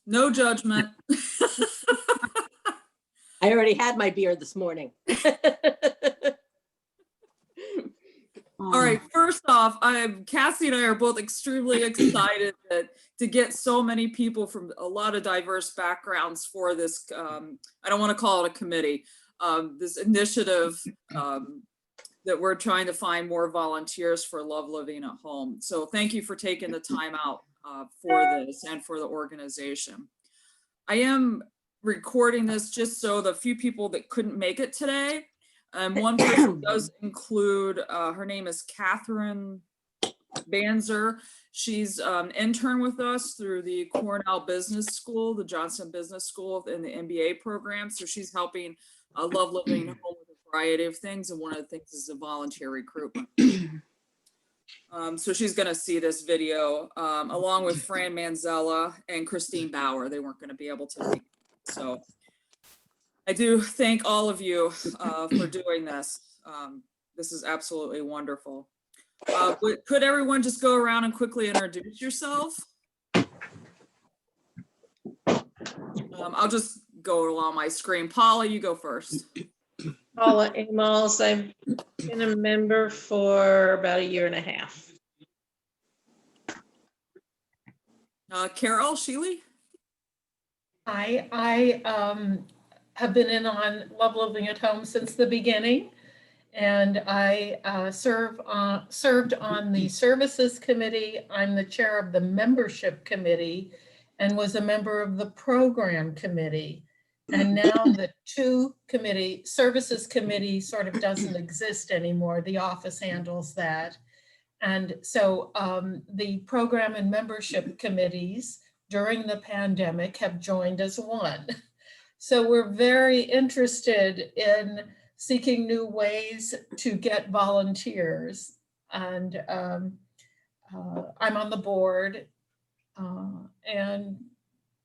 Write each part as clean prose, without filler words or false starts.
No judgment. I already had my beer this morning. All right, first off, Cassie and I are both extremely excited to get so many people from a lot of diverse backgrounds for this, I don't want to call it a committee, this initiative that we're trying to find more volunteers for Love Living at Home. So thank you for taking the time out for this and for the organization. I am recording this just so the few people that couldn't make it today. One person does include, her name is Catherine Banzer. She's an intern with us through the Cornell Business School, the Johnson Business School in the MBA program. So she's helping Love Living at Home with a variety of things. And one of the things is a volunteer recruitment. So she's gonna see this video along with Fran Manzella and Christine Bauer. They weren't gonna be able to make it. So I do thank all of you for doing this. This is absolutely wonderful. Could everyone just go around and quickly introduce yourself? I'll just go along my screen. Paula, you go first. Paula Amos, I've been a member for about 1.5 years. Carol Sheely? Hi, I have been in on Love Living at Home since the beginning, and I served on the Services Committee. I'm the chair of the Membership Committee and was a member of the Program Committee. And now the Services Committee sort of doesn't exist anymore. The office handles that. And so the Program and Membership Committees during the pandemic have joined as one. So we're very interested in seeking new ways to get volunteers. And I'm on the board and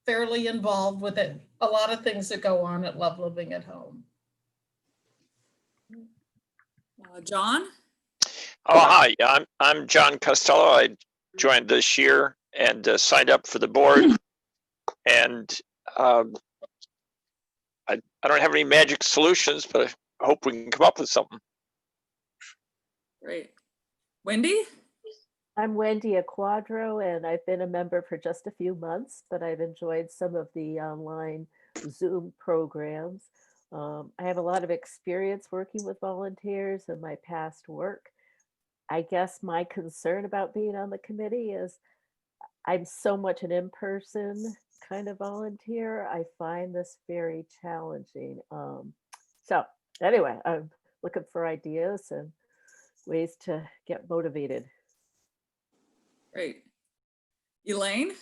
fairly involved with it. A lot of things that go on at Love Living at Home. John? Oh, hi, I'm John Costello. I joined this year and signed up for the board. And I don't have any magic solutions, but I hope we can come up with something. Great. Wendy? I'm Wendy Aquadro, and I've been a member for just a few months, but I've enjoyed some of the online Zoom programs. I have a lot of experience working with volunteers in my past work. I guess my concern about being on the committee is I'm so much an in-person kind of volunteer. I find this very challenging. So anyway, I'm looking for ideas and ways to get motivated. Great. Elaine?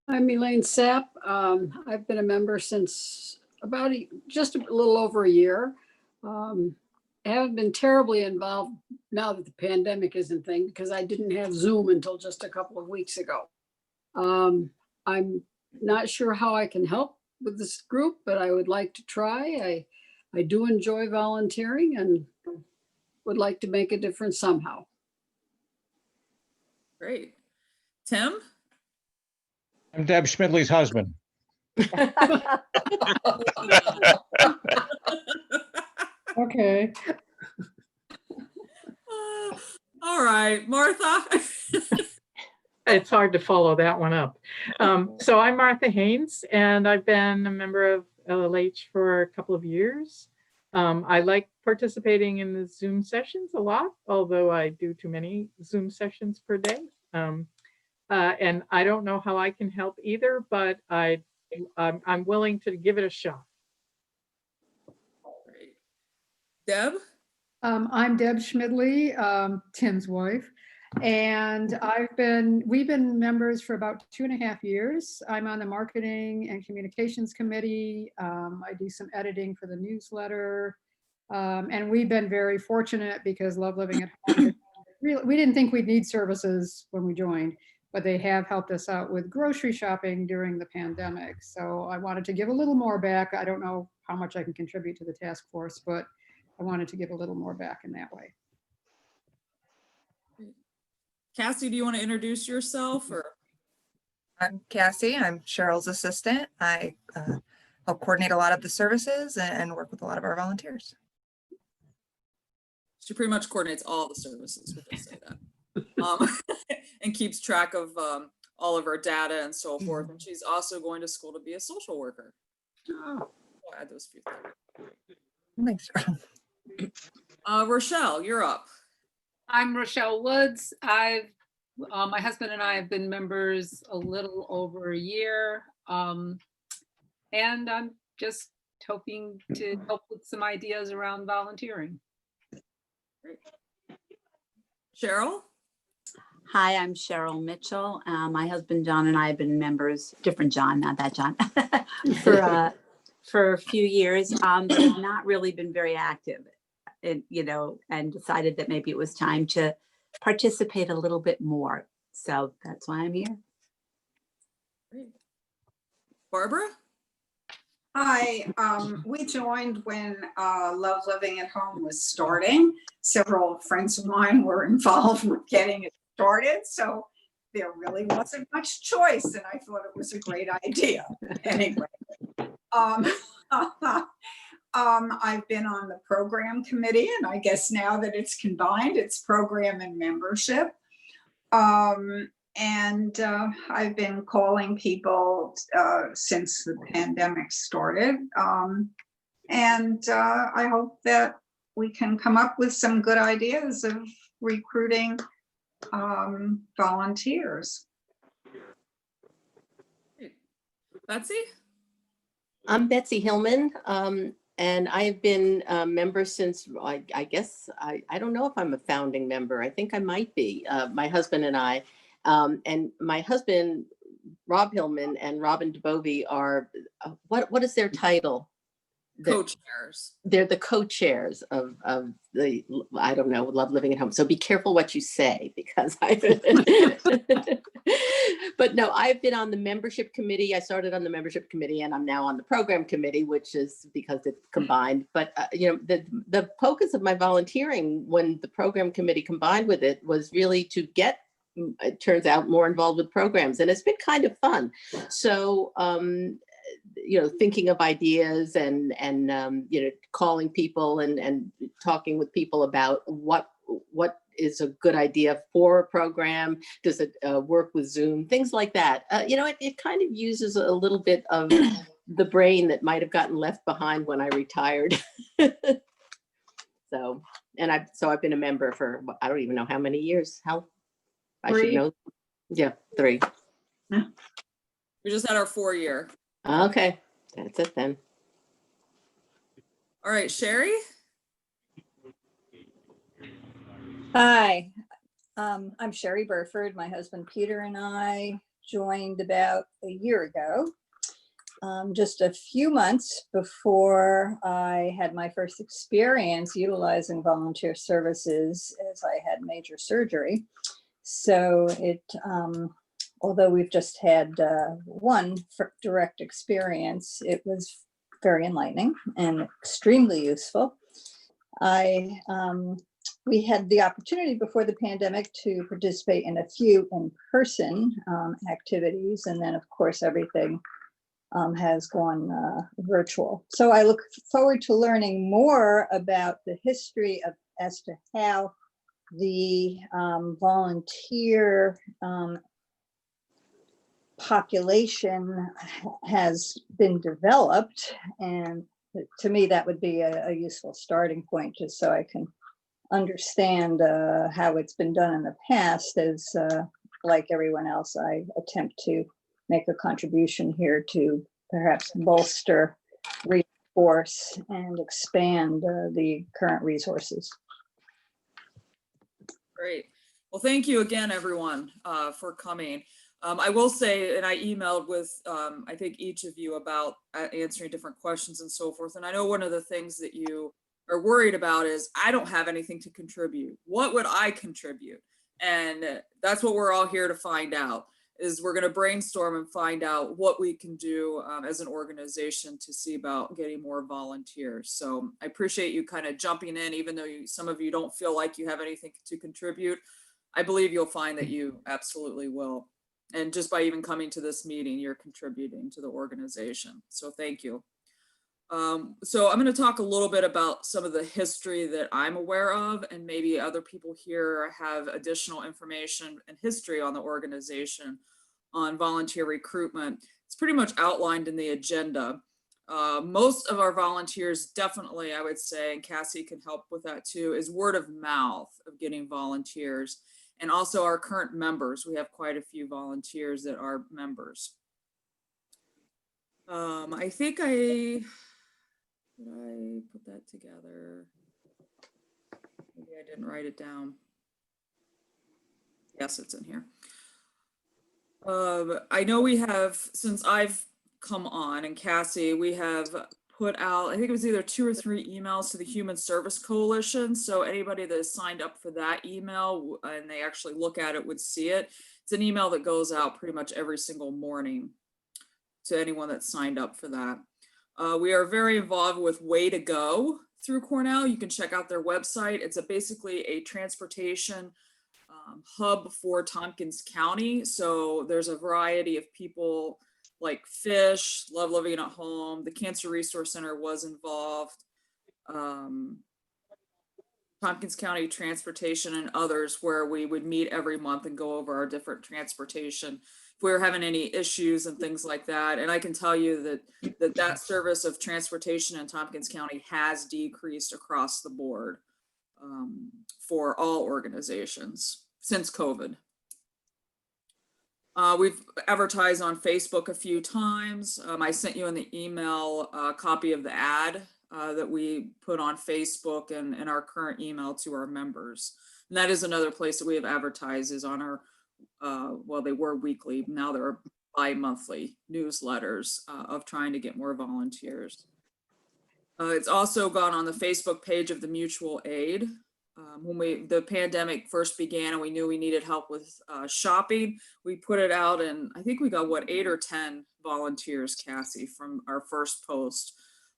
I'm Elaine Sapp. I've been a member since about just a little over a year. I haven't been terribly involved now that the pandemic isn't a thing because I didn't have Zoom until just a couple of weeks ago. I'm not sure how I can help with this group, but I would like to try. I do enjoy volunteering and would like to make a difference somehow. Great. Tim? I'm Deb Schmidley's husband. Okay. All right, Martha. It's hard to follow that one up. So I'm Martha Haynes, and I've been a member of LLH for a couple of years. I like participating in the Zoom sessions a lot, although I do too many Zoom sessions per day. And I don't know how I can help either, but I'm willing to give it a shot. Great. Deb? I'm Deb Schmidley, Tim's wife, and we've been members for about 2.5 years. I'm on the Marketing and Communications Committee. I do some editing for the newsletter, and we've been very fortunate because Love Living at Home, we didn't think we'd need services when we joined, but they have helped us out with grocery shopping during the pandemic. So I wanted to give a little more back. I don't know how much I can contribute to the task force, but I wanted to give a little more back in that way. Cassie, do you want to introduce yourself or? I'm Cassie. I'm Cheryl's assistant. I help coordinate a lot of the services and work with a lot of our volunteers. She pretty much coordinates all the services, we can say that. And keeps track of all of our data and so forth. And she's also going to school to be a social worker. Oh. I'll add those few things. Thanks. Rochelle, you're up. I'm Rochelle Woods. My husband and I have been members a little over a year. And I'm just hoping to help with some ideas around volunteering. Great. Cheryl? Hi, I'm Cheryl Mitchell. My husband John and I have been members, different John, not that John, for a few years, but have not really been very active, and decided that maybe it was time to participate a little bit more. So that's why I'm here. Great. Barbara? Hi, we joined when Love Living at Home was starting. Several friends of mine were involved with getting it started, so there really wasn't much choice, and I thought it was a great idea. Anyway, I've been on the program committee, and I guess now that it's combined, it's program and membership. And I've been calling people since the pandemic started. And I hope that we can come up with some good ideas of recruiting volunteers. Betsy? I'm Betsy Hillman, and I have been a member since, I guess, I don't know if I'm a founding member. I think I might be, my husband and I. And my husband, Rob Hillman, and Robin DeBovie are, what is their title? Co-chairs. They're the co-chairs of the, I don't know, Love Living at Home. So be careful what you say, because but no, I've been on the membership committee. I started on the membership committee, and I'm now on the program committee, which is because it's combined. But the focus of my volunteering when the program committee combined with it was really to get, it turns out, more involved with programs, and it's been kind of fun. So thinking of ideas and calling people and talking with people about what is a good idea for a program. Does it work with Zoom? Things like that. It kind of uses a little bit of the brain that might have gotten left behind when I retired. So I've been a member for, I don't even know how many years. I should know. Yeah, 3. We just had our 4-year. Okay, that's it then. All right, Sherry? Hi, I'm Sherry Burford. My husband Peter and I joined about a year ago, just a few months before I had my first experience utilizing volunteer services, as I had major surgery. So although we've just had one direct experience, it was very enlightening and extremely useful. We had the opportunity before the pandemic to participate in a few in-person activities, and then of course everything has gone virtual. So I look forward to learning more about the history as to how the volunteer population has been developed, and to me that would be a useful starting point, just so I can understand how it's been done in the past, as like everyone else, I attempt to make a contribution here to perhaps bolster, reinforce, and expand the current resources. Great. Well, thank you again, everyone, for coming. I will say, and I emailed with, I think, each of you about answering different questions and so forth. And I know one of the things that you are worried about is, I don't have anything to contribute. What would I contribute? And that's what we're all here to find out, is we're going to brainstorm and find out what we can do as an organization to see about getting more volunteers. So I appreciate you kind of jumping in, even though some of you don't feel like you have anything to contribute. I believe you'll find that you absolutely will. And just by even coming to this meeting, you're contributing to the organization. So thank you. So I'm going to talk a little bit about some of the history that I'm aware of, and maybe other people here have additional information and history on the organization on volunteer recruitment. It's pretty much outlined in the agenda. Most of our volunteers, definitely, I would say, and Cassie can help with that too, is word of mouth of getting volunteers. And also our current members. We have quite a few volunteers that are members. I think did I put that together? Maybe I didn't write it down. Yes, it's in here. I know we have, since I've come on, and Cassie, we have put out, I think it was either 2 or 3 emails to the Human Service Coalition. So anybody that has signed up for that email and they actually look at it would see it. It's an email that goes out pretty much every single morning to anyone that's signed up for that. We are very involved with Way to Go through Cornell. You can check out their website. It's basically a transportation hub for Tompkins County. So there's a variety of people like Fish, Love Living at Home, the Cancer Resource Center was involved, Tompkins County Transportation and others, where we would meet every month and go over our different transportation if we were having any issues and things like that. And I can tell you that service of transportation in Tompkins County has decreased across the board for all organizations since COVID. We've advertised on Facebook a few times. I sent you in the email a copy of the ad that we put on Facebook and in our current email to our members. And that is another place that we have advertised, is on our, well, they were weekly, now they're bi-monthly newsletters of trying to get more volunteers. It's also gone on the Facebook page of the Mutual Aid. When the pandemic first began and we knew we needed help with shopping, we put it out, and I think we got 8 or 10 volunteers, Cassie, from our first post.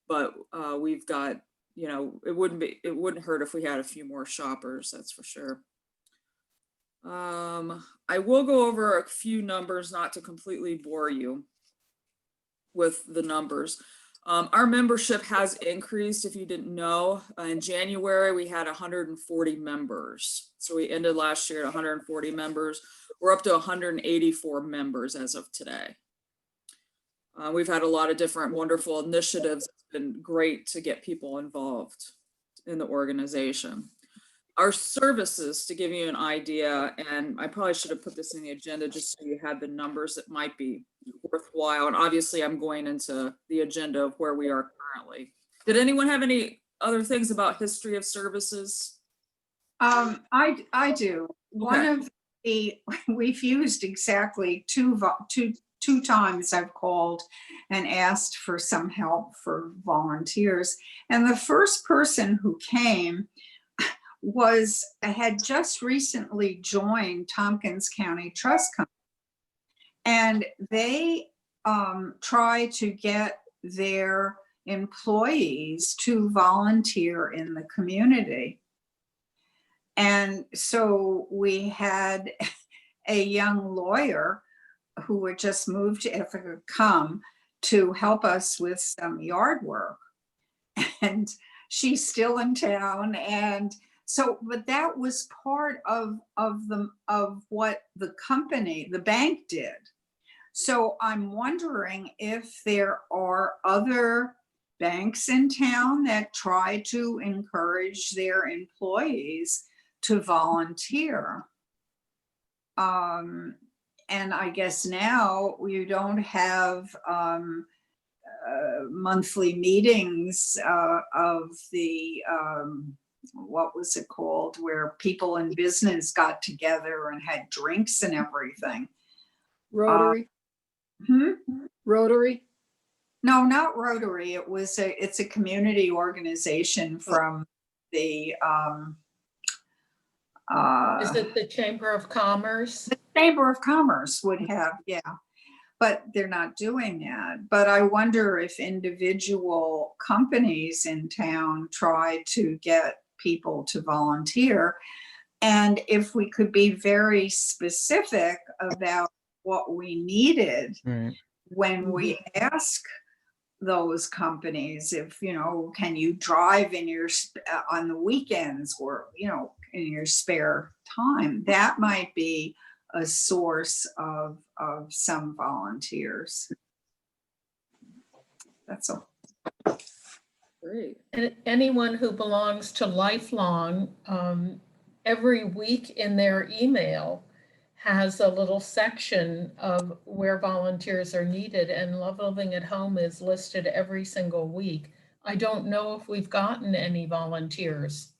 But we've got, you know, it wouldn't hurt if we had a few more shoppers, that's for sure. I will go over a few numbers, not to completely bore you with the numbers. Our membership has increased, if you didn't know. In January, we had 140 members. So we ended last year at 140 members. We're up to 184 members as of today. We've had a lot of different wonderful initiatives. It's been great to get people involved in the organization. Our services, to give you an idea, and I probably should have put this in the agenda just so you had the numbers that might be worthwhile. And obviously I'm going into the agenda of where we are currently. Did anyone have any other things about history of services? I do. One of the, we've used exactly two times I've called and asked for some help for volunteers. And the first person who came had just recently joined Tompkins County Trust Company. And they try to get their employees to volunteer in the community. And so we had a young lawyer who had just moved to Ithaca come to help us with some yard work. And she's still in town. And so, but that was part of what the company, the bank, did. So I'm wondering if there are other banks in town that try to encourage their employees to volunteer. And I guess now you don't have monthly meetings of the, what was it called, where people in business got together and had drinks and everything. Rotary? Rotary? No, not Rotary. It's a community organization from the Is it the Chamber of Commerce? The Chamber of Commerce would have, yeah, but they're not doing that. But I wonder if individual companies in town try to get people to volunteer, and if we could be very specific about what we needed Right. when we ask those companies if, can you drive in your on the weekends, or in your spare time. That might be a source of some volunteers. That's all. Great. And anyone who belongs to Lifelong, every week in their email has a little section of where volunteers are needed, and Love Living at Home is listed every single week. I don't know if we've gotten any volunteers.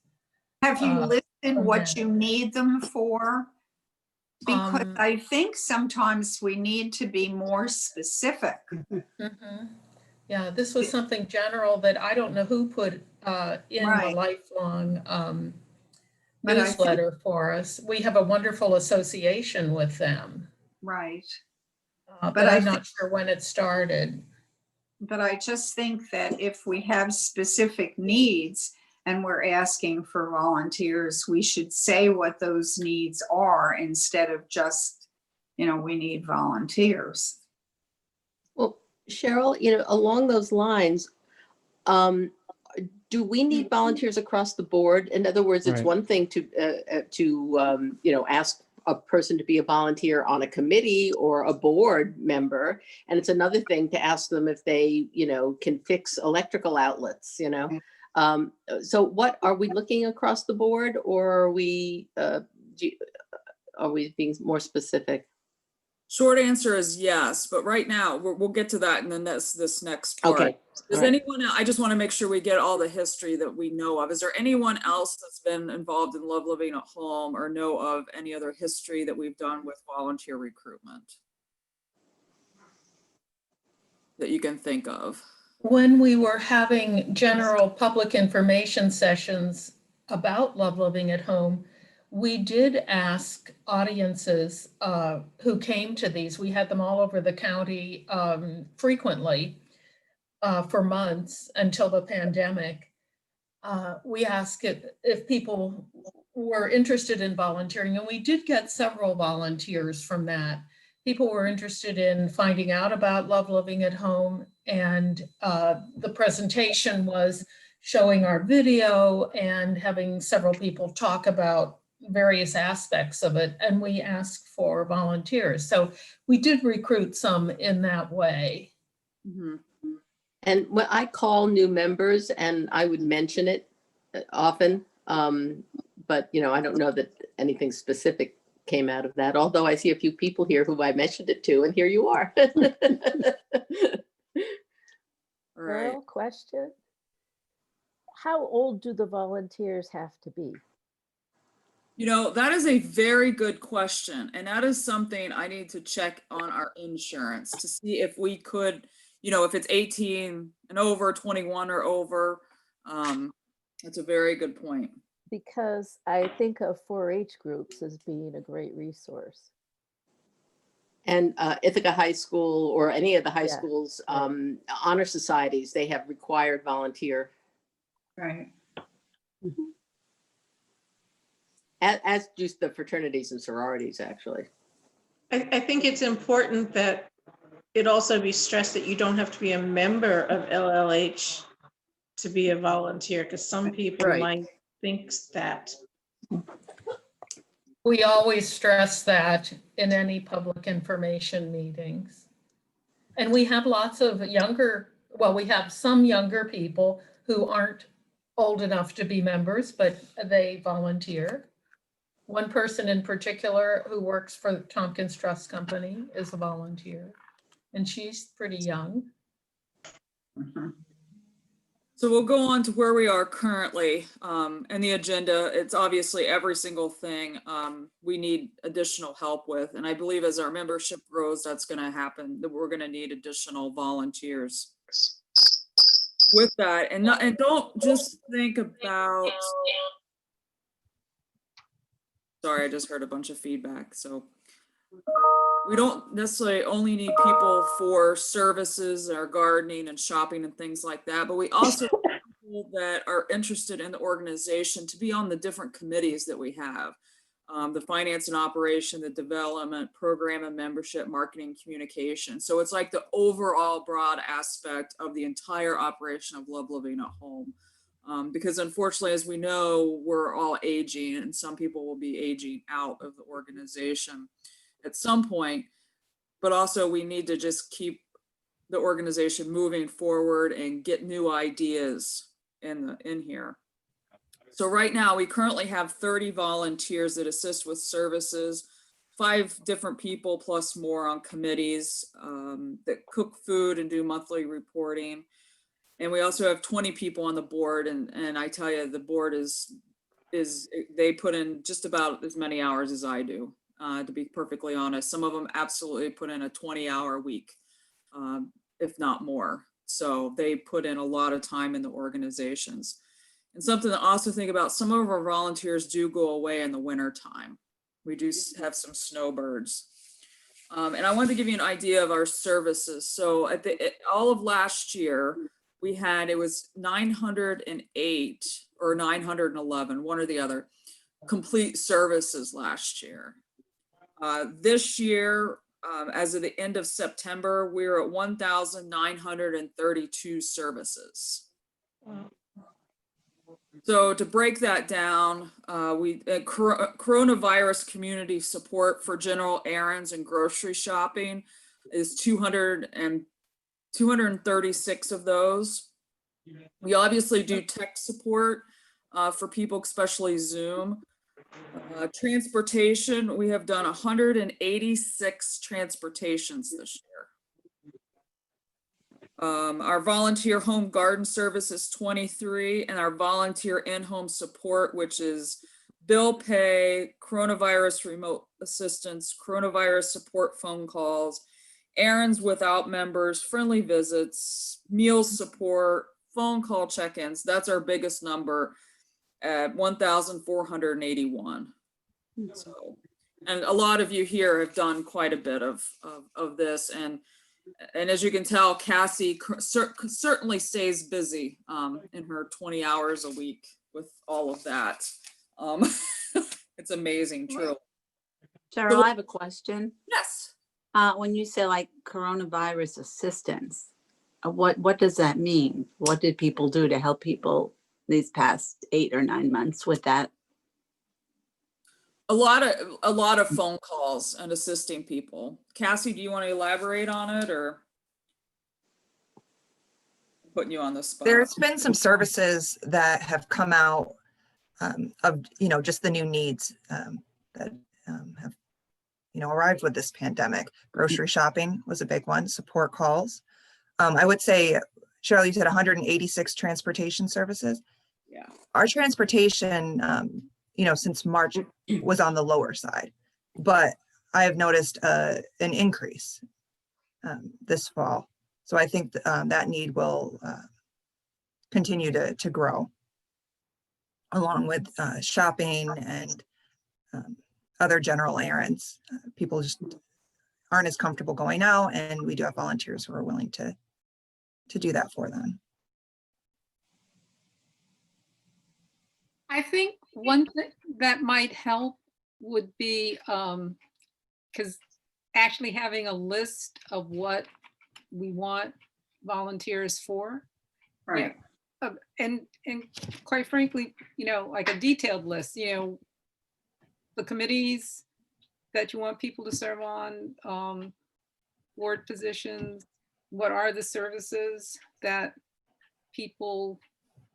Have you listed what that. you need them for? Because Um, I think sometimes we need to be more specific. Mhm. Yeah, this was something general that I don't know who put in the Right. Lifelong But I think- newsletter for us. We have a wonderful association with them, Right. but I'm not sure when it started. But I just think that if we have specific needs and we're asking for volunteers, we should say what those needs are instead of just, we need volunteers. Well, Cheryl, along those lines, do we need volunteers across the board? In other words, it's Right. one thing to ask a person to be a volunteer on a committee or a board member, and it's another thing to ask them if they, can fix electrical outlets. So what are we looking across the board, or are we being more specific? Short answer is yes, but right now we'll get to that, and then this next part. Okay. Does All right. anyone? I just want to make sure we get all the history that we know of. Is there anyone else that's been involved in Love Living at Home or know of any other history that we've done with volunteer recruitment that you can think of? When we were having general public information sessions about Love Living at Home, we did ask audiences who came to these. We had them all over the county frequently for months until the pandemic. We asked if people were interested in volunteering, and we did get several volunteers from that. People were interested in finding out about Love Living at Home, and the presentation was showing our video and having several people talk about various aspects of it, and we asked for volunteers. So we did recruit some in that way. Mm-hmm. And when I call new members, and I would mention it often, but I don't know that anything specific came out of that, although I see a few people here who I mentioned it to, and here you are. Right. Well, question. How old do the volunteers have to be? That is a very good question. And that is something I need to check on our insurance to see if we could, if it's 18 and over, 21 or over. That's a very good point. Because I think of 4-H groups as being a great resource. And Ithaca High School, or any of the high Yeah. schools, honor societies, they have required volunteer. Right. As do the fraternities and sororities, actually. I think it's important that it also be stressed that you don't have to be a member of LLH to be a volunteer, because some people Right. might think that. We always stress that in any public information meetings. And we have lots of we have some younger people who aren't old enough to be members, but they volunteer. One person in particular who works for Tompkins Trust Company is a volunteer, and she's pretty young. Mhm. So we'll go on to where we are currently and the agenda. It's obviously every single thing we need additional help with. And I believe as our membership grows, that's going to happen, that we're going to need additional volunteers with that. And don't just think about, sorry, I just heard a bunch of feedback. So we don't necessarily only need people for services or gardening and shopping and things like that, but we also need people that are interested in the organization to be on the different committees that we have. the finance and operation, the development, program and membership, marketing, communication. So it's like the overall broad aspect of the entire operation of Love Living at Home. Because unfortunately, as we know, we're all aging and some people will be aging out of the organization at some point, but also we need to just keep the organization moving forward and get new ideas in here. So right now we currently have 30 volunteers that assist with services, 5 different people plus more on committees that cook food and do monthly reporting. And we also have 20 people on the board, and I tell you, the board they put in just about as many hours as I do, to be perfectly honest. Some of them absolutely put in a 20-hour week, if not more. So they put in a lot of time in the organizations. And something to also think about, some of our volunteers do go away in the winter time. We do have some snowbirds. And I wanted to give you an idea of our services. So at all of last year, we had, it was 908 or 911, one or the other, complete services last year. This year, as of the end of September, we're at 1,932 services. Wow. So to break that down, coronavirus community support for general errands and grocery shopping is 236 of those. We obviously do tech support for people, especially Zoom. Transportation, we have done 186 transportations this year. Our volunteer home garden service is 23, and our volunteer in-home support, which is bill pay, coronavirus remote assistance, coronavirus support phone calls, errands without members, friendly visits, meals support, phone call check-ins. That's our biggest number at 1,481. So, and a lot of you here have done quite a bit of this. And as you can tell, Cassie certainly stays busy in her 20 hours a week with all of that. It's amazing, true. Cheryl, I have a question. Yes. When you say like coronavirus assistance, what does that mean? What did people do to help people these past 8 or 9 months with that? A lot of phone calls and assisting people. Cassie, do you want to elaborate on it, or putting you on the spot? There's been some services that have come out of, just the new needs that have, arrived with this pandemic. Grocery shopping was a big one, support calls. I would say, Cheryl, you said 186 transportation services. Yeah. Our transportation, since March was on the lower side, but I have noticed an increase this fall. So I think that need will continue to grow, along with shopping and other general errands. People just aren't as comfortable going out, and we do have volunteers who are willing to do that for them. I think one thing that might help would be, because actually having a list of what we want volunteers for. Right. And quite frankly, like a detailed list, the committees that you want people to serve on, board positions, what are the services that people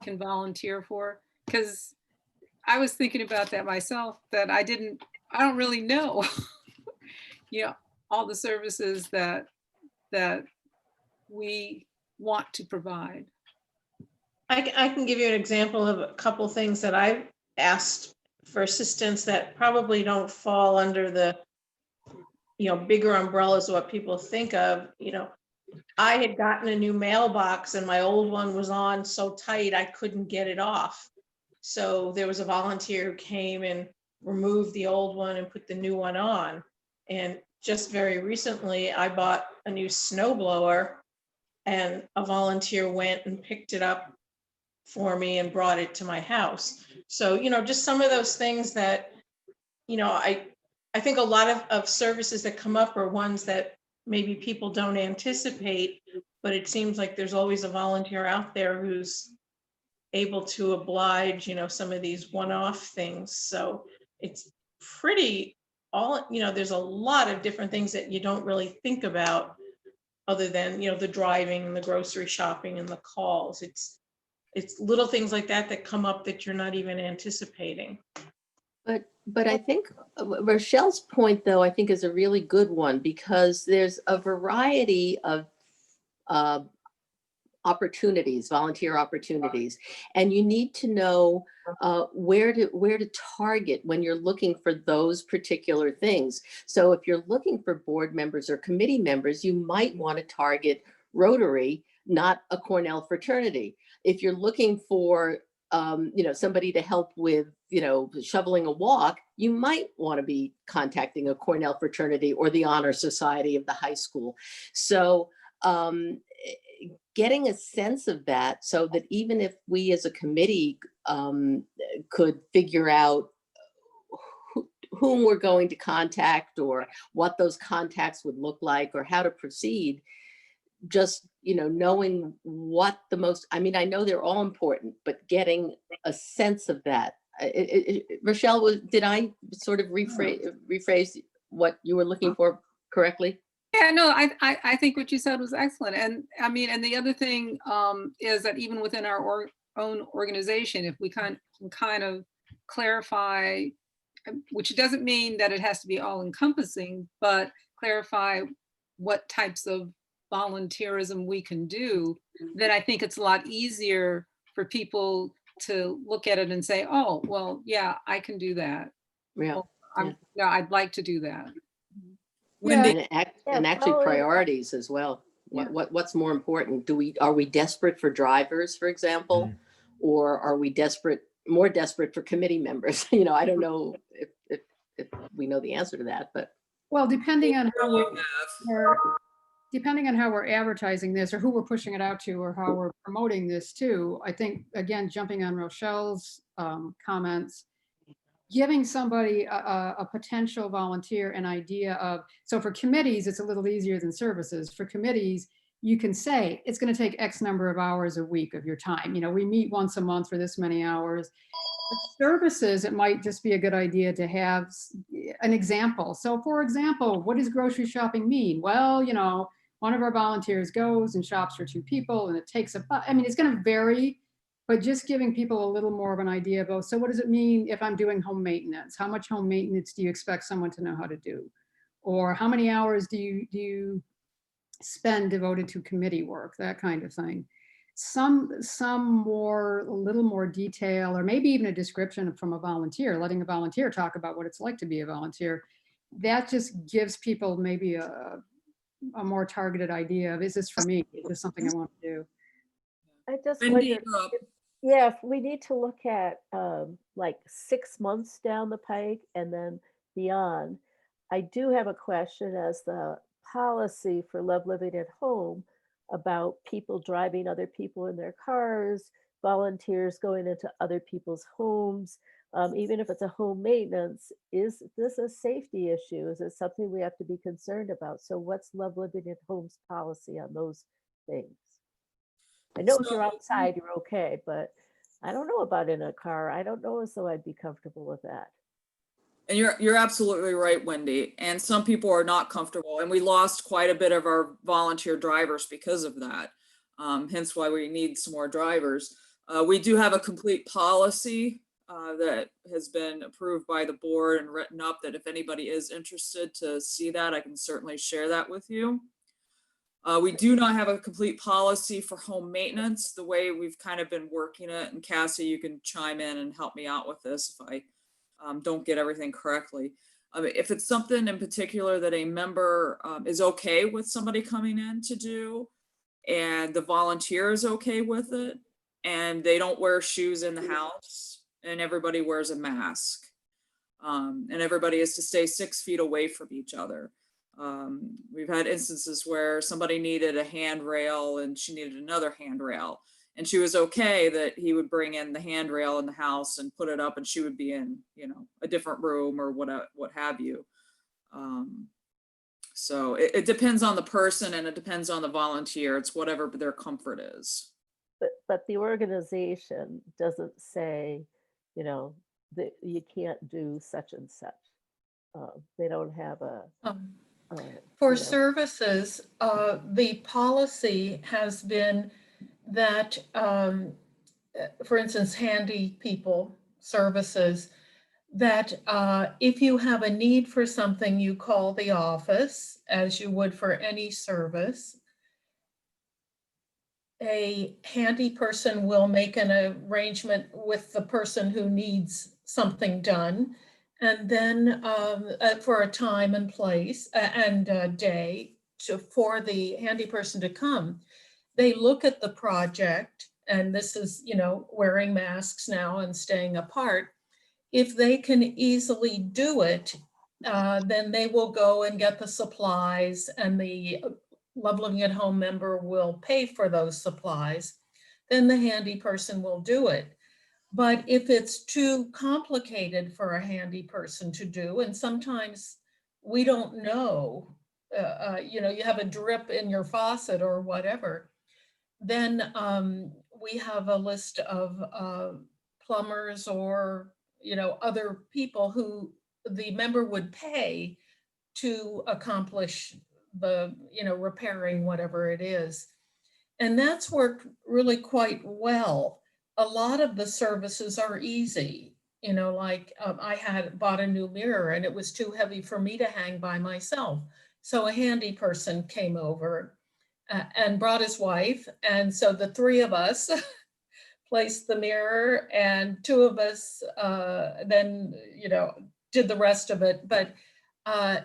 can volunteer for? Because I was thinking about that myself, that I don't really know, all the services that we want to provide. I can give you an example of a couple things that I've asked for assistance that probably don't fall under the, bigger umbrellas of what people think of. I had gotten a new mailbox and my old one was on so tight I couldn't get it off. So there was a volunteer who came and removed the old one and put the new one on. And just very recently, I bought a new snow blower, and a volunteer went and picked it up for me and brought it to my house. So, just some of those things that, you know, I think a lot of services that come up are ones that maybe people don't anticipate, but it seems like there's always a volunteer out there who's able to oblige, you know, some of these one-off things. So it's pretty all, you know, there's a lot of different things that you don't really think about other than, you know, the driving and the grocery shopping and the calls. It's little things like that that come up that you're not even anticipating. But I think Rochelle's point, though, I think is a really good one, because there's a variety of opportunities, volunteer opportunities, and you need to know where to target when you're looking for those particular things. So if you're looking for board members or committee members, you might want to target Rotary, not a Cornell fraternity. If you're looking for you know, somebody to help with, you know, shoveling a walk, you might want to be contacting a Cornell fraternity or the Honor Society of the high school. So getting a sense of that, so that even if we as a committee could figure out whom we're going to contact or what those contacts would look like or how to proceed, just, you know, knowing what the most, I mean, I know they're all important, but getting a sense of that. Rochelle, did I sort of rephrase what you were looking for correctly? Yeah, no, I think what you said was excellent. And I mean, and the other thing is that even within our own organization, if we can kind of clarify, which doesn't mean that it has to be all encompassing, but clarify what types of volunteerism we can do, then I think it's a lot easier for people to look at it and say, oh, well, yeah, I can do that. Yeah. Yeah, I'd like to do that. Yeah. And actually priorities as well. What's more important? Are we desperate for drivers, for example, or are we more desperate for committee members? You know, I don't know if we know the answer to that, but. Well, depending on how we're advertising this or who we're pushing it out to or how we're promoting this too, I think, again, jumping on Rochelle's comments, giving somebody a potential volunteer an idea of, so for committees, it's a little easier than services. For committees, you can say, it's going to take X number of hours a week of your time. You know, we meet once a month for this many hours. For services, it might just be a good idea to have an example. So for example, what does grocery shopping mean? Well, you know, one of our volunteers goes and shops for 2 people and it takes I mean, it's going to vary, but just giving people a little more of an idea of, so what does it mean if I'm doing home maintenance? How much home maintenance do you expect someone to know how to do? Or how many hours do you spend devoted to committee work? That kind of thing. A little more detail, or maybe even a description from a volunteer, letting a volunteer talk about what it's like to be a volunteer. That just gives people maybe a more targeted idea of, is this for me? Is this something I want to do? I just wonder, if we need to look at like 6 months down the pike and then beyond. I do have a question as the policy for Love Living at Home about people driving other people in their cars, volunteers going into other people's homes, even if it's a home maintenance. Is this a safety issue? Is it something we have to be concerned about? So what's Love Living at Home's policy on those things? I know if you're outside, you're okay, but I don't know about in a car. I don't know as though I'd be comfortable with that. And you're absolutely right, Wendy. And some people are not comfortable, and we lost quite a bit of our volunteer drivers because of that. Hence why we need some more drivers. We do have a complete policy that has been approved by the board and written up, that if anybody is interested to see that, I can certainly share that with you. We do not have a complete policy for home maintenance, the way we've kind of been working it. And Cassie, you can chime in and help me out with this if I don't get everything correctly. If it's something in particular that a member is okay with somebody coming in to do, and the volunteer is okay with it, and they don't wear shoes in the house, and everybody wears a mask, and everybody is to stay 6 feet away from each other. We've had instances where somebody needed a handrail and she needed another handrail, And she was okay that he would bring in the handrail in the house and put it up, and she would be in, you know, a different room or what have you. So it depends on the person and it depends on the volunteer. It's whatever their comfort is. But the organization doesn't say, you know, that you can't do such and such. They don't have a. For you know. services, the policy has been that, for instance, handy people services, that if you have a need for something, you call the office as you would for any service. A handy person will make an arrangement with the person who needs something done. And then for a time and place and day for the handy person to come. They look at the project, and this is, you know, wearing masks now and staying apart. If they can easily do it, then they will go and get the supplies, and the Love Living at Home member will pay for those supplies. Then the handy person will do it. But if it's too complicated for a handy person to do, and sometimes we don't know, you know, you have a drip in your faucet or whatever, then we have a list of plumbers or, you know, other people who the member would pay to accomplish the, you know, repairing whatever it is. And that's worked really quite well. A lot of the services are easy, you know, like I had bought a new mirror and it was too heavy for me to hang by myself. So a handy person came over and brought his wife. And so the three of us placed the mirror, and two of us then, you know, did the rest of it. But,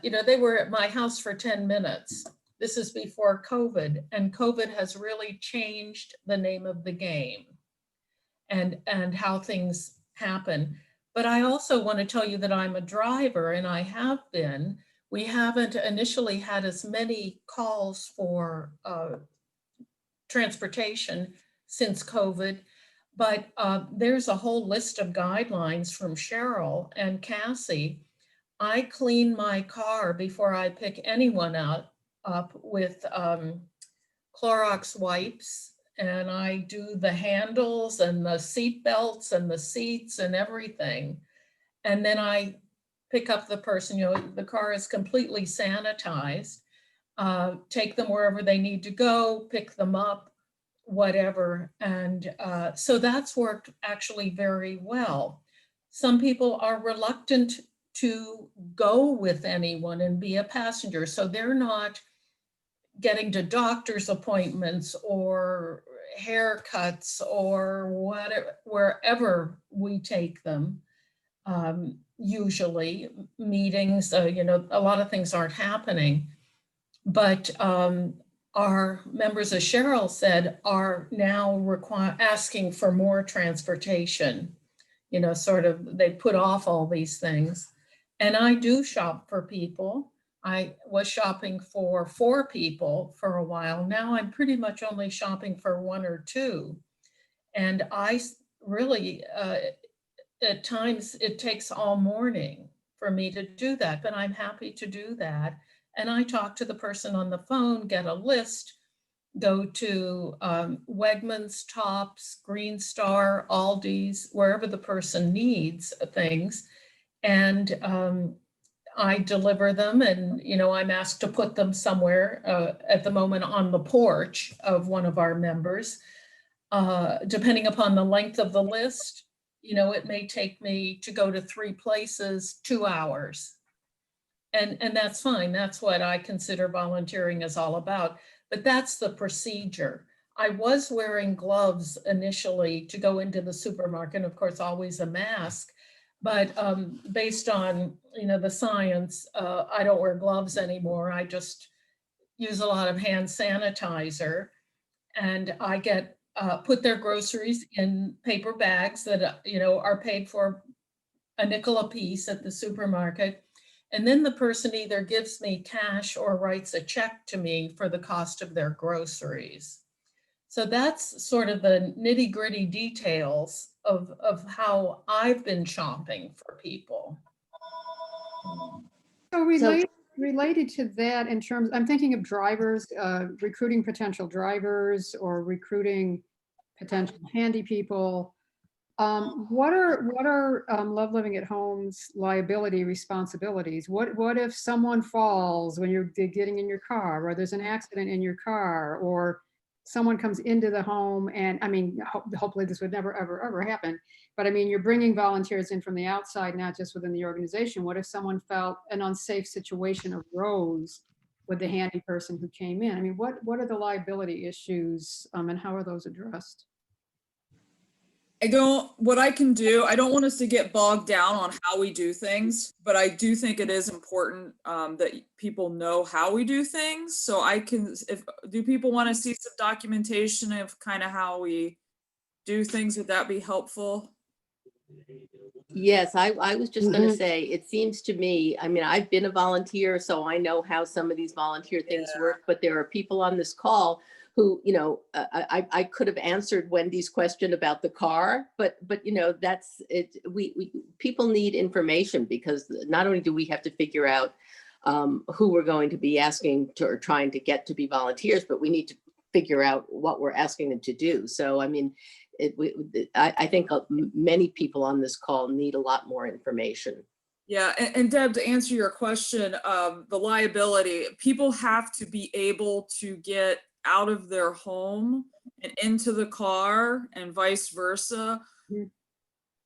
you know, they were at my house for 10 minutes. This is before COVID, and COVID has really changed the name of the game and how things happen. But I also want to tell you that I'm a driver, and I have been. We haven't initially had as many calls for transportation since COVID, but there's a whole list of guidelines from Cheryl and Cassie. I clean my car before I pick anyone up with Clorox wipes, and I do the handles and the seat belts and the seats and everything. And then I pick up the person, you know, the car is completely sanitized, take them wherever they need to go, pick them up, whatever. And so that's worked actually very well. Some people are reluctant to go with anyone and be a passenger, so they're not getting to doctor's appointments or haircuts or whatever, wherever we take them. Usually meetings, you know, a lot of things aren't happening, but our members, as Cheryl said, are now asking for more transportation, you know, sort of, they put off all these things. And I do shop for people. I was shopping for 4 people for a while. Now I'm pretty much only shopping for 1 or 2. And I really, at times it takes all morning for me to do that, but I'm happy to do that. And I talk to the person on the phone, get a list, go to Wegmans, Tops, Green Star, Aldi's, wherever the person needs things. And I deliver them, and, you know, I'm asked to put them somewhere, at the moment on the porch of one of our members. Depending upon the length of the list, you know, it may take me to go to 3 places, 2 hours. And that's fine. That's what I consider volunteering is all about. But that's the procedure. I was wearing gloves initially to go into the supermarket, and of course, always a mask. But based on, you know, the science, I don't wear gloves anymore. I just use a lot of hand sanitizer, and I get put their groceries in paper bags that, you know, are paid for a nickel a piece at the supermarket. And then the person either gives me cash or writes a check to me for the cost of their groceries. So that's sort of the nitty gritty details of how I've been chomping for people. So related to that in terms, I'm thinking of drivers, recruiting potential drivers or recruiting potential handy people. What are Love Living at Home's liability responsibilities? What if someone falls when you're getting in your car, or there's an accident in your car, or someone comes into the home? And I mean, hopefully this would never, ever happen. But I mean, you're bringing volunteers in from the outside, not just within the organization. What if someone felt an unsafe situation arose with the handy person who came in? I mean, what are the liability issues, and how are those addressed? What I can do, I don't want us to get bogged down on how we do things, but I do think it is important that people know how we do things. So do people want to see some documentation of kind of how we do things? Would that be helpful? Yes, I was just going to say, it seems to me, I mean, I've been a volunteer, so I know how some of these volunteer things work, but there are people on this call who, you know, I could have answered Wendy's question about the car, but you know, that's it. People need information, because not only do we have to figure out who we're going to be asking to or trying to get to be volunteers, but we need to figure out what we're asking them to do. So, I mean, I think many people on this call need a lot more information. Yeah, and Deb, to answer your question, the liability, people have to be able to get out of their home and into the car and vice versa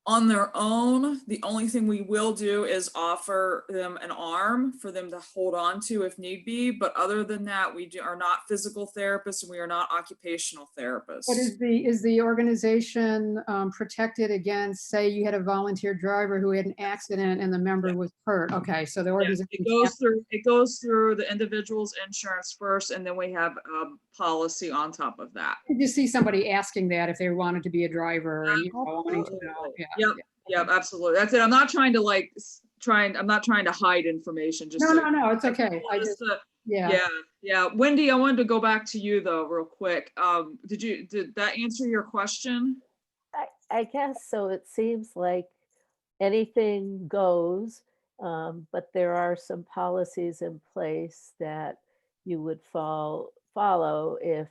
on their own. The only thing we will do is offer them an arm for them to hold on to if need be. But other than that, we are not physical therapists and we are not occupational therapists. But is the organization protected against, say you had a volunteer driver who had an accident and the member was hurt? Okay, so the organization. It goes through the individual's insurance first, and then we have a policy on top of that. Did you see somebody asking that if they wanted to be a driver and you know, wanting to know? Yeah. Yep, absolutely. That's it. I'm not trying to I'm not trying to hide information. Just no, it's okay. Yeah. Wendy, I wanted to go back to you though, real quick. Did that answer your question? I guess so. It seems like anything goes, but there are some policies in place that you would follow if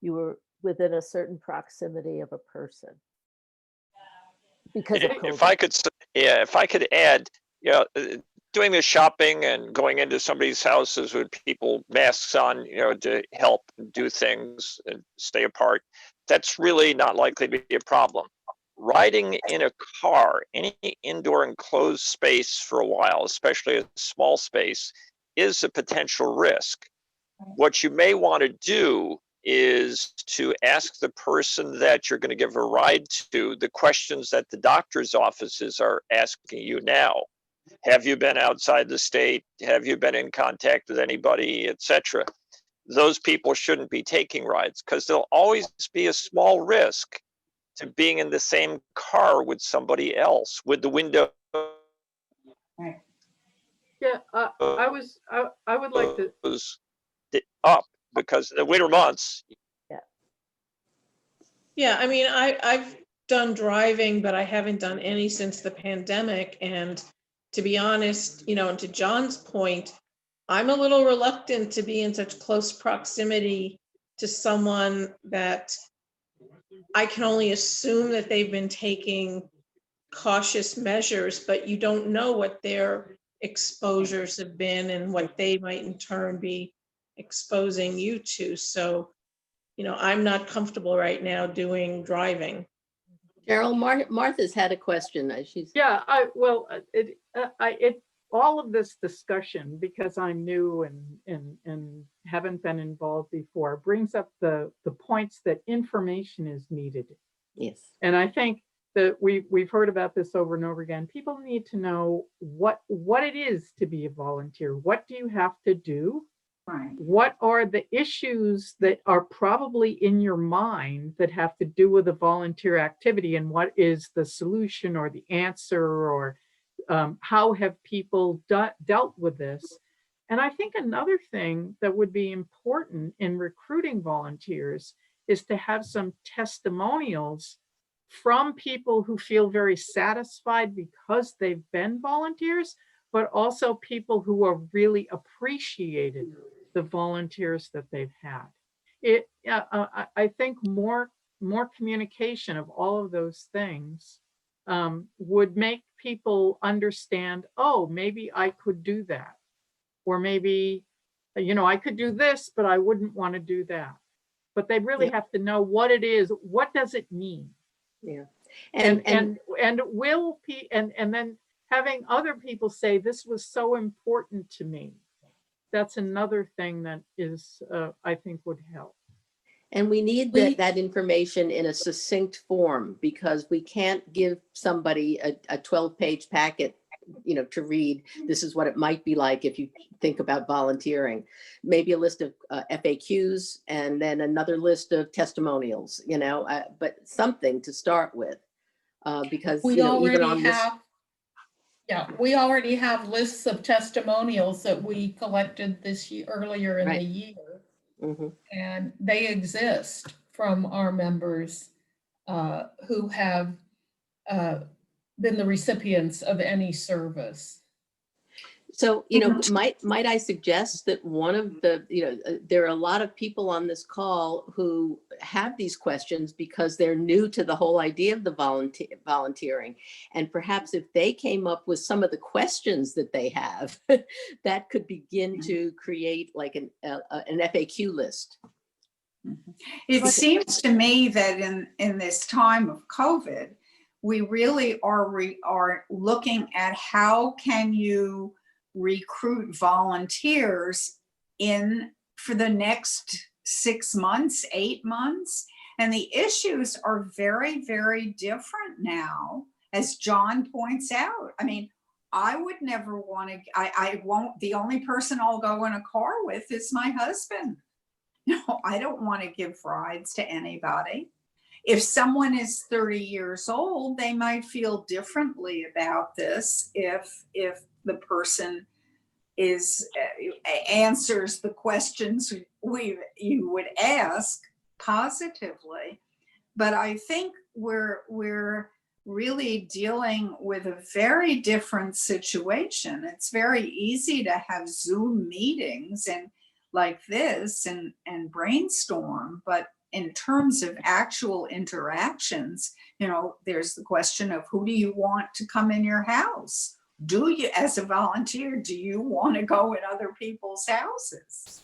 you were within a certain proximity of a person. Because if I could add, doing the shopping and going into somebody's houses with people masks on, to help do things and stay apart, that's really not likely to be a problem. Riding in a car, any indoor enclosed space for a while, especially a small space, is a potential risk. What you may want to do is to ask the person that you're going to give a ride to the questions that the doctor's offices are asking you now. Have you been outside the state? Have you been in contact with anybody, etc.? Those people shouldn't be taking rides, because there'll always be a small risk to being in the same car with somebody else with the window. Yeah, I would like to up, because in the winter months. Yeah, I mean, I've done driving, but I haven't done any since the pandemic. And to be honest, and to John's point, I'm a little reluctant to be in such close proximity to someone that I can only assume that they've been taking cautious measures, but you don't know what their exposures have been and what they might in turn be exposing you to. So, I'm not comfortable right now doing driving. Cheryl, Martha's had a question. All of this discussion, because I'm new and haven't been involved before, brings up the points that information is needed. Yes. And I think that we've heard about this over and over again. People need to know what it is to be a volunteer. What do you have to do? Right. What are the issues that are probably in your mind that have to do with a volunteer activity, and what is the solution or the answer, or how have people dealt with this? And I think another thing that would be important in recruiting volunteers is to have some testimonials from people who feel very satisfied because they've been volunteers, but also people who are really appreciated the volunteers that they've had. I think more communication of all of those things would make people understand, oh, maybe I could do that. Or maybe, I could do this, but I wouldn't want to do that. But they really have to know what it is. What does it mean? Yeah. And then having other people say, this was so important to me. That's another thing that is, I think would help. And we need that information in a succinct form, because we can't give somebody a 12-page packet, to read. This is what it might be like if you think about volunteering. Maybe a list of FAQs and then another list of testimonials, but something to start with, because We even already on this. We already have lists of testimonials that we collected this year, earlier in the year. Mm-hmm. And they exist from our members who have been the recipients of any service. So, might I suggest that one of the, there are a lot of people on this call who have these questions because they're new to the whole idea of the volunteering. And perhaps if they came up with some of the questions that they have, that could begin to create like an FAQ list. It seems to me that in this time of COVID, we really are looking at how can you recruit volunteers for the next 6 months, 8 months. And the issues are very, very different now, as John points out. I mean, I would never want to, I won't, the only person I'll go in a car with is my husband. No, I don't want to give rides to anybody. If someone is 30 years old, they might feel differently about this if the person answers the questions you would ask positively. But I think we're really dealing with a very different situation. It's very easy to have Zoom meetings and like this and brainstorm, but in terms of actual interactions, there's the question of who do you want to come in your house? Do you, as a volunteer, do you want to go in other people's houses?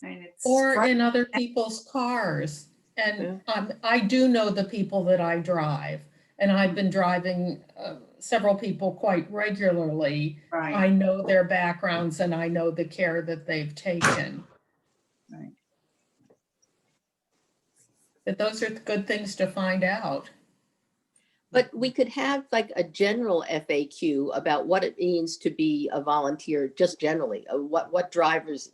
I mean, Or in other people's cars. And I do know the people that I drive, and I've been driving several people quite regularly. Right. I know their backgrounds and I know the care that they've taken. Right. But those are good things to find out. But we could have like a general FAQ about what it means to be a volunteer, just generally, what drivers,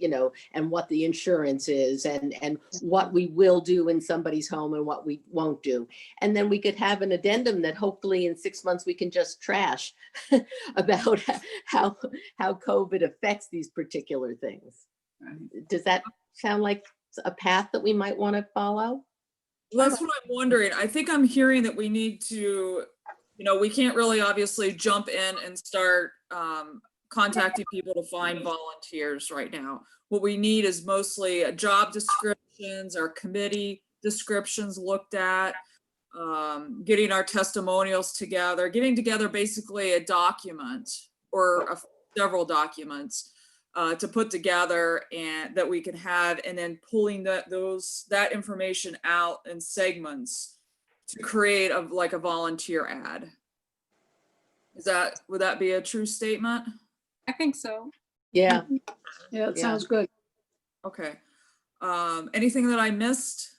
and what the insurance is and what we will do in somebody's home and what we won't do. And then we could have an addendum that hopefully in 6 months we can just trash about how COVID affects these particular things. Does that sound like a path that we might want to follow? That's what I'm wondering. I think I'm hearing that we need to, we can't really obviously jump in and start contacting people to find volunteers right now. What we need is mostly job descriptions or committee descriptions looked at, getting our testimonials together, getting together basically a document or several documents to put together and that we can have, and then pulling that information out in segments to create a volunteer ad. Would that be a true statement? I think so. Yeah. Yeah, it sounds good. Okay. Anything that I missed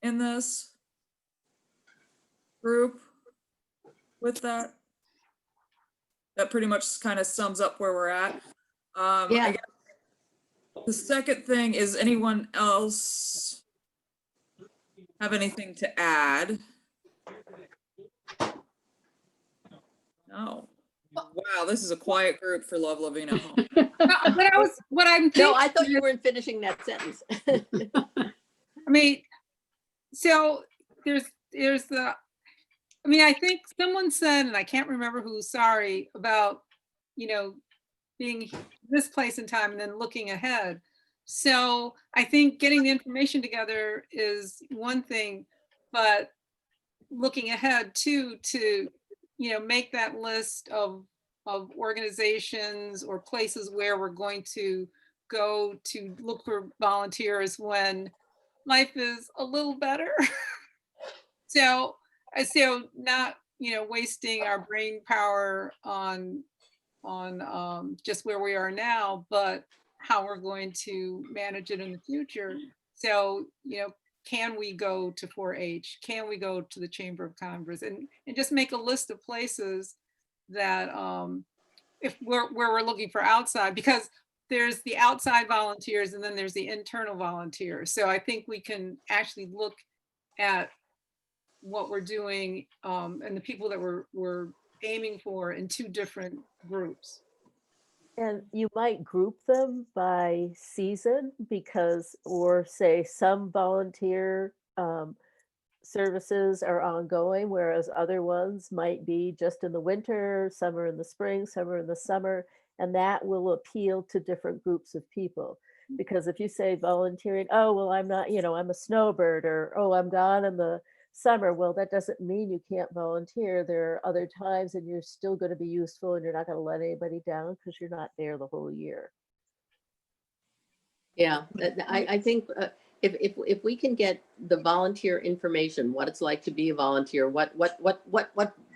in this group with that? That pretty much kind of sums up where we're at. I guess the second thing is, anyone else have anything to add? No. Wow, this is a quiet group for Love Living at Home. No, I thought you weren't finishing that sentence. I mean, So there's the, I mean, I think someone said, and I can't remember who, sorry, about, you know, being this place in time and then looking ahead. So I think getting the information together is one thing, but looking ahead too, to, you know, make that list of organizations or places where we're going to go to look for volunteers when life is a little better. So not, you know, wasting our brain power on just where we are now, but how we're going to manage it in the future. So, you know, can we go to 4-H? Can we go to the Chamber of Commerce? And just make a list of places that if where we're looking for outside, because there's the outside volunteers and then there's the internal volunteers. So I think we can actually look at what we're doing and the people that we're aiming for in two different groups. And you might group them by season because, or say some volunteer services are ongoing, whereas other ones might be just in the winter, some are in the spring, some are in the summer, and that will appeal to different groups of people. Because if you say volunteering, oh, well, I'm not, you know, I'm a snowbird, or, oh, I'm gone in the summer. Well, that doesn't mean you can't volunteer. There are other times and you're still going to be useful and you're not going to let anybody down because you're not there the whole year. Yeah, I think if we can get the volunteer information, what it's like to be a volunteer, what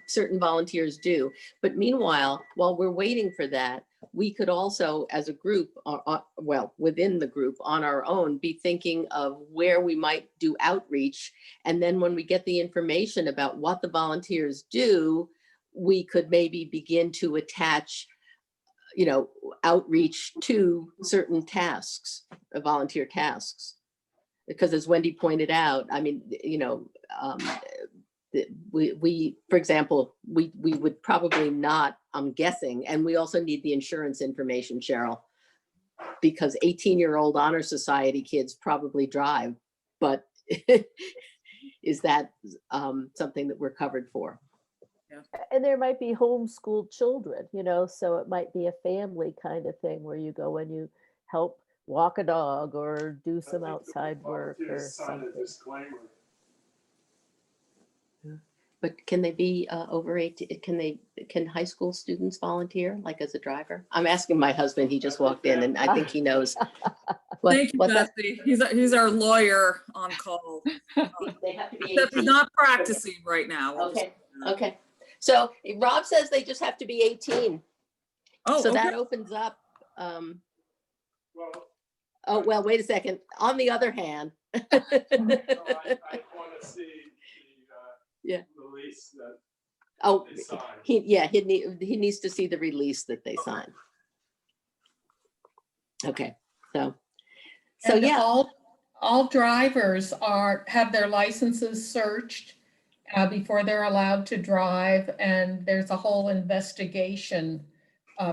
certain volunteers do. But meanwhile, while we're waiting for that, we could also, as a group, well, within the group on our own, be thinking of where we might do outreach. And then when we get the information about what the volunteers do, we could maybe begin to attach, you know, outreach to certain tasks, volunteer tasks. Because as Wendy pointed out, I mean, you know, we, for example, we would probably not, I'm guessing, and we also need the insurance information, Cheryl, because 18-year-old honor society kids probably drive, but is that something that we're covered for? Yeah. And there might be homeschooled children, you know, so it might be a family kind of thing where you go and you help walk a dog or do some outside work or something. But can they be over 18? Can high school students volunteer, like as a driver? I'm asking my husband. He just walked in, and I think he knows. Thank you, Betsy. He's our lawyer on call. They have to be 18. Except he's not practicing right now. Okay. Okay. So Rob says they just have to be 18. Oh, so okay. that opens up. Oh well, wait a second. On the other hand. I want to see yeah. release that they sign. He needs to see the release that they sign. Okay, so And yeah, all drivers have their licenses searched before they're allowed to drive, and there's a whole investigation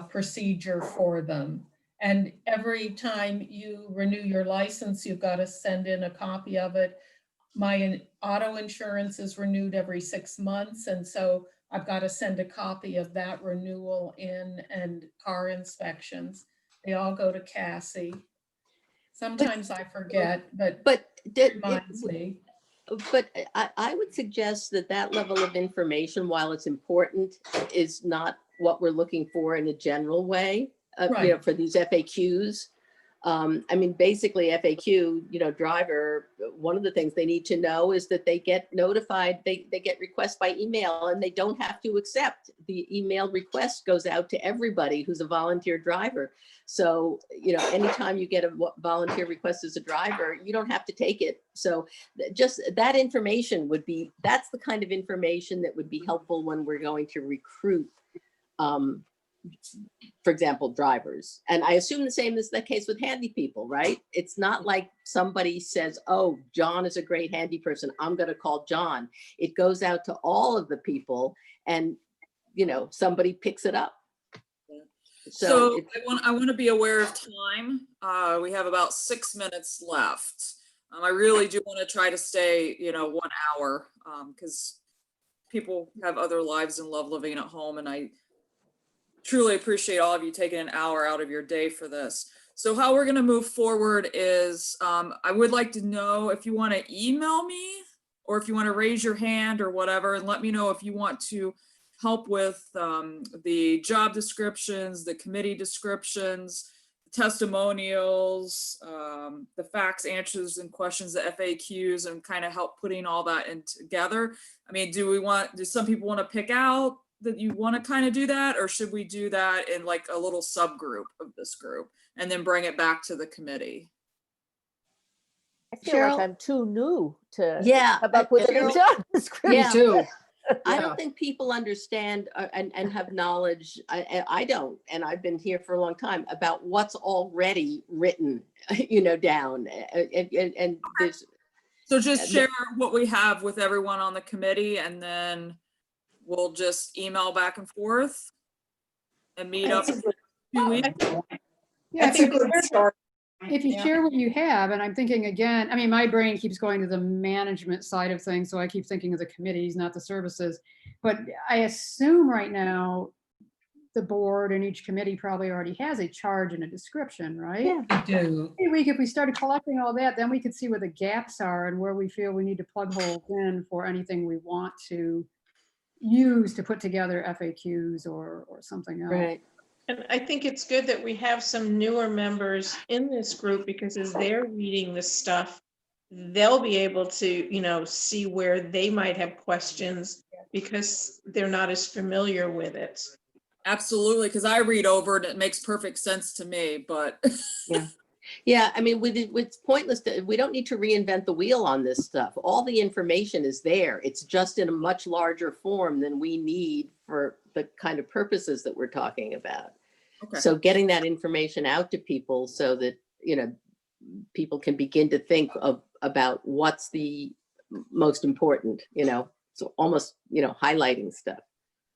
procedure for them. And every time you renew your license, you've got to send in a copy of it. My auto insurance is renewed every 6 months. And so I've got to send a copy of that renewal in, and car inspections. They all go to Cassie. Sometimes I forget, but it reminds me. But I would suggest that level of information, while it's important, is not what we're looking for in a general way. Right. You know, for these FAQs. I mean, basically FAQ, you know, driver, one of the things they need to know is that they get notified, they get requests by email, and they don't have to accept. The email request goes out to everybody who's a volunteer driver. So, you know, anytime you get a volunteer request as a driver, you don't have to take it. So just that information that's the kind of information that would be helpful when we're going to recruit for example, drivers. And I assume the same is the case with handy people, right? It's not like somebody says, oh, John is a great handy person, I'm going to call John. It goes out to all of the people, and, you know, somebody picks it up. So I want to be aware of time. We have about 6 minutes left. I really do want to try to stay, 1 hour, because people have other lives and love living at home, and I truly appreciate all of you taking an hour out of your day for this. So how we're going to move forward is, I would like to know if you want to email me or if you want to raise your hand or whatever, and let me know if you want to help with the job descriptions, the committee descriptions, testimonials, the facts, answers, and questions, the FAQs, and kind of help putting all that in together. I mean, do some people want to pick out that you want to kind of do that, or should we do that in like a little subgroup of this group and then bring it back to the committee? I feel like Cheryl? I'm too new to Yeah, come up with a Cheryl- job description. Yeah. too. I Yeah. don't think people understand and have knowledge. I don't, and I've been here for a long time, about what's already written, down. And there's, So just share what we have with everyone on the committee, and then we'll just email back and forth and meet up in 2 weeks. Yeah, That's a good start. if you Yeah. share what you have, and I'm thinking again, I mean, my brain keeps going to the management side of things, so I keep thinking of the committees, not the services. But I assume right now, the board and each committee probably already has a charge and a description, right? Yeah. We do. Every week, if we started collecting all that, then we could see where the gaps are and where we feel we need to plug holes in for anything we want to use to put together FAQs or something else. right. And I think it's good that we have some newer members in this group, because as they're reading this stuff, they'll be able to, see where they might have questions because they're not as familiar with it. Absolutely, because I read over it, it makes perfect sense to me, but Yeah, I mean, it's pointless we don't need to reinvent the wheel on this stuff. All the information is there. It's just in a much larger form than we need for the kind of purposes that we're talking about. okay. So getting that information out to people so that, people can begin to think about what's the most important, so almost, highlighting stuff.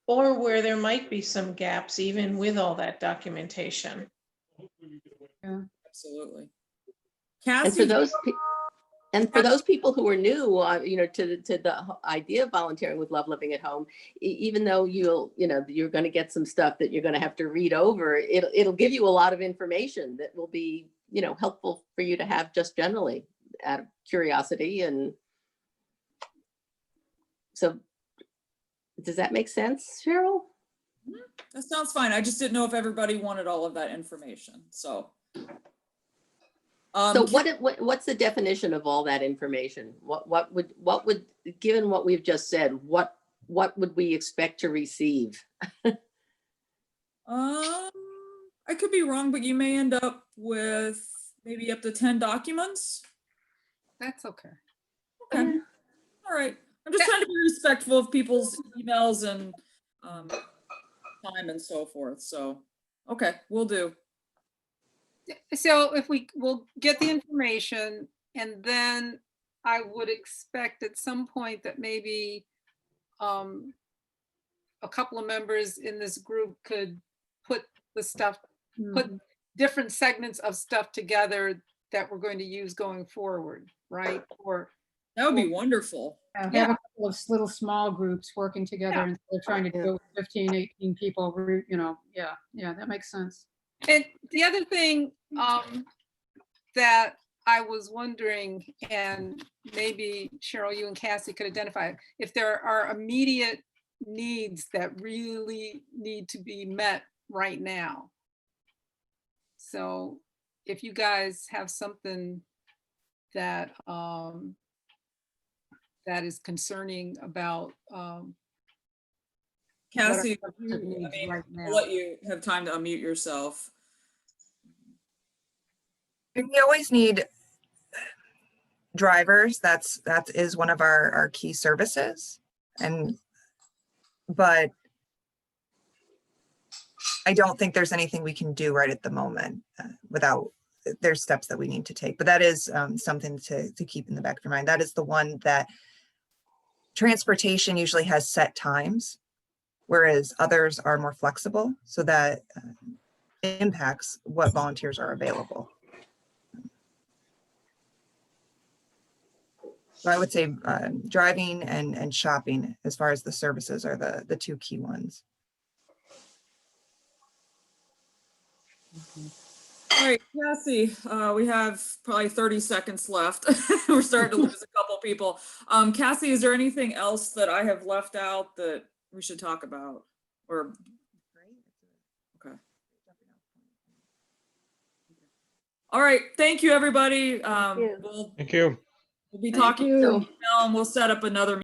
Or where there might be some gaps even with all that documentation. Absolutely. And Cassie, for those people who are new, to the idea of volunteering with Love Living at Home, even though you're going to get some stuff that you're going to have to read over, it'll give you a lot of information that will be, helpful for you to have just generally out of curiosity. And so, does that make sense, Cheryl? that sounds fine. I just didn't know if everybody wanted all of that information, so. So what's the definition of all that information? What would, given what we've just said, what would we expect to receive? I could be wrong, but you may end up with maybe up to 10 documents. That's okay. Okay. All right. I'm just trying to be respectful of people's emails and time and so forth. So, okay, we'll do. So if we'll get the information, and then I would expect at some point that maybe a couple of members in this group could put the stuff, put different segments of stuff together that we're going to use going forward, right? Or that would be wonderful. Have a couple of little small groups working together instead of trying to do it with 15, 18 people, yeah, that makes sense. And the other thing that I was wondering, and maybe Cheryl, you and Cassie could identify, if there are immediate needs that really need to be met right now. So if you guys have something that that is concerning about Cassie, right now. I'll let you have time to unmute yourself. We always need drivers. That is one of our key services. But I don't think there's anything we can do right at the moment without, there's steps that we need to take. But that is something to keep in the back of your mind. That is the one that transportation usually has set times, whereas others are more flexible, so that impacts what volunteers are available. So I would say driving and shopping as far as the services are the two key ones. All right, Cassie, we have probably 30 seconds left. We're starting to lose a couple people. Cassie, is there anything else that I have left out that we should talk about? Or, okay. All right, thank you, everybody. you. We'll Thank you. be Thank talking you. soon, and we'll set up another